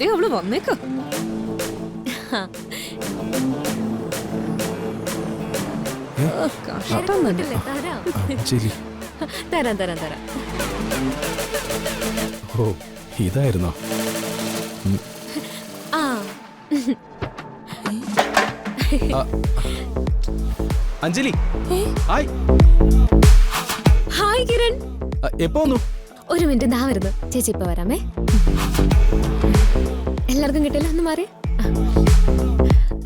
ദേ അവള് വന്നേക്ക്. കഷ്ടം തന്നെ. ശരി. തരാം തരാം തരാം. ഓ ഇതായിരുന്നോ? ആ അഞ്ജലി ഹായ്. ഹായ് കിരൺ. എപ്പോ വന്നു? ഒരു മിനിറ്റ് ദാ വരുന്നു. ചേച്ചി ഇപ്പൊ വരാമേ. എല്ലാവർക്കും കിട്ടില്ല, ഒന്ന് മാറി.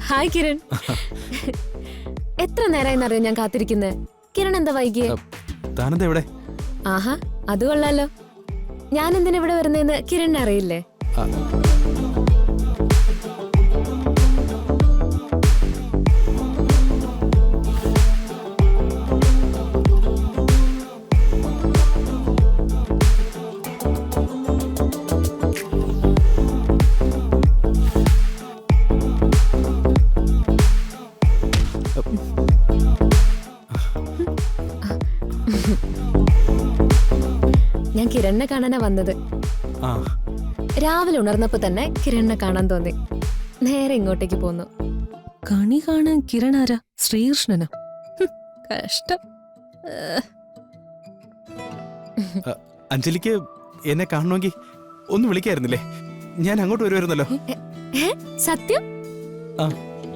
ഹായ് കിരൺ. എത്ര നേരമായിന്നറിയോ ഞാൻ കാത്തിരിക്കുന്നത്. കിരൺ എന്താ വൈകിയേ? താനെന്താ ഇവിടെ? ആഹാ അത് കൊള്ളാലോ. ഞാൻ എന്തിനാ ഇവിടെ വരുന്നേന്ന് കിരണിനെ അറിയില്ലേ? ഞാൻ കിരണിനെ കാണാനാ വന്നത്. രാവിലെ ഉണർന്നപ്പോ തന്നെ കിരണിനെ കാണാൻ തോന്നി. നേരെ ഇങ്ങോട്ടേക്ക് പോന്നു. കണി കാണാൻ കിരൺ ആരാ? ശ്രീകൃഷ്ണനോ? കഷ്ടം. അഞ്ജലിക്ക് എന്നെ കാണണമെങ്കിൽ ഒന്ന് വിളിക്കായിരുന്നില്ലേ? ഞാൻ അങ്ങോട്ട് വരുമായിരുന്നല്ലോ. സത്യം?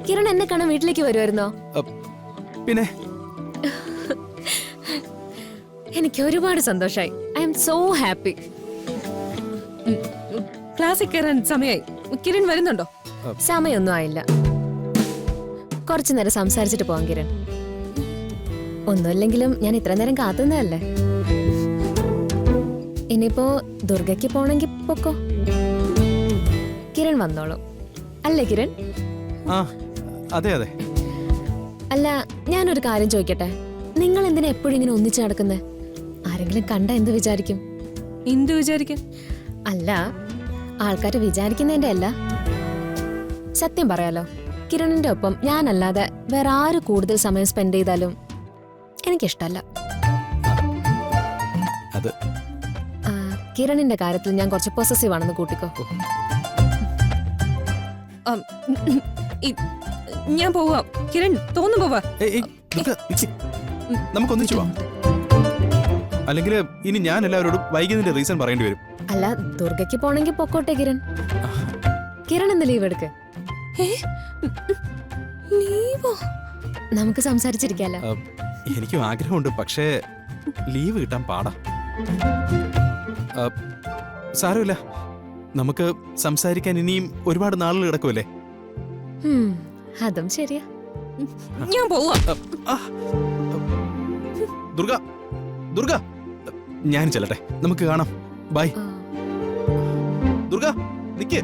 കിരൺ എന്നെ കാണാൻ വീട്ടിലേക്ക് വരുമായിരുന്നോ? പിന്നെ എനിക്ക് ഒരുപാട് സന്തോഷായി. I M so happy. ക്ലാസ്സിൽ കയറാൻ സമയമായി. കിരൺ വരുന്നുണ്ടോ? സമയമൊന്നും ആയില്ല. കുറച്ചു നേരം സംസാരിച്ചിട്ട് പോവാം കിരൺ. ഒന്നുമില്ലെങ്കിലും ഞാൻ ഇത്ര നേരം കാത്തുന്നതല്ലേ. ഇനിയിപ്പോ ദുർഗയ്ക്ക് പോണെങ്കി പൊക്കോ. കിരൺ വന്നോളൂ അല്ലേ കിരൺ? അതെ അതെ. അല്ല ഞാനൊരു കാര്യം ചോദിക്കട്ടെ. നിങ്ങൾ എന്തിനാ എപ്പോഴും ഇങ്ങനെ ഒന്നിച്ചു നടക്കുന്നേ? ആരെങ്കിലും കണ്ട എന്ത് വിചാരിക്കും? എന്ത് വിചാരിക്കും? അല്ല ആൾക്കാര് വിചാരിക്കുന്നതിന്റെ അല്ല. സത്യം പറയാലോ, കിരണിന്റെ ഒപ്പം ഞാനല്ലാതെ വേറെ ആര് കൂടുതൽ സമയം സ്പെൻഡ് ചെയ്താലും എനിക്കിഷ്ടല്ല. കിരണിന്റെ കാര്യത്തിൽ ഞാൻ കുറച്ച് പൊസസീവ് ആണെന്ന് കൂട്ടിക്കോ. ഞാൻ പോവാ കിരൺ, തോന്നുന്നു പോവാ. നമുക്കൊന്നിച്ചു പോവാം. അല്ലെങ്കിൽ ഇനി ഞാൻ എല്ലാവരോടും വൈകിയതിന്റെ റീസൺ പറയേണ്ടി വരും. അല്ല ദുർഗയ്ക്ക് പോണെങ്കിൽ പൊക്കോട്ടെ കിരൺ. കിരൺ എന്ന് ലീവ് എടുക്ക്. നമുക്ക് സംസാരിച്ചിരിക്കാലോ. എനിക്കും ആഗ്രഹമുണ്ട്, പക്ഷേ ലീവ് കിട്ടാൻ പാടാ. സാരമില്ല, നമുക്ക് സംസാരിക്കാൻ ഇനിയും ഒരുപാട് നാളുകൾ കിടക്കുമല്ലേ. അതും ശരിയാ. ഞാൻ പോവാ. ദുർഗ ദുർഗ ഞാൻ ചെല്ലട്ടെ, നമുക്ക് കാണാം. ബൈ. ദുർഗ നിക്ക്.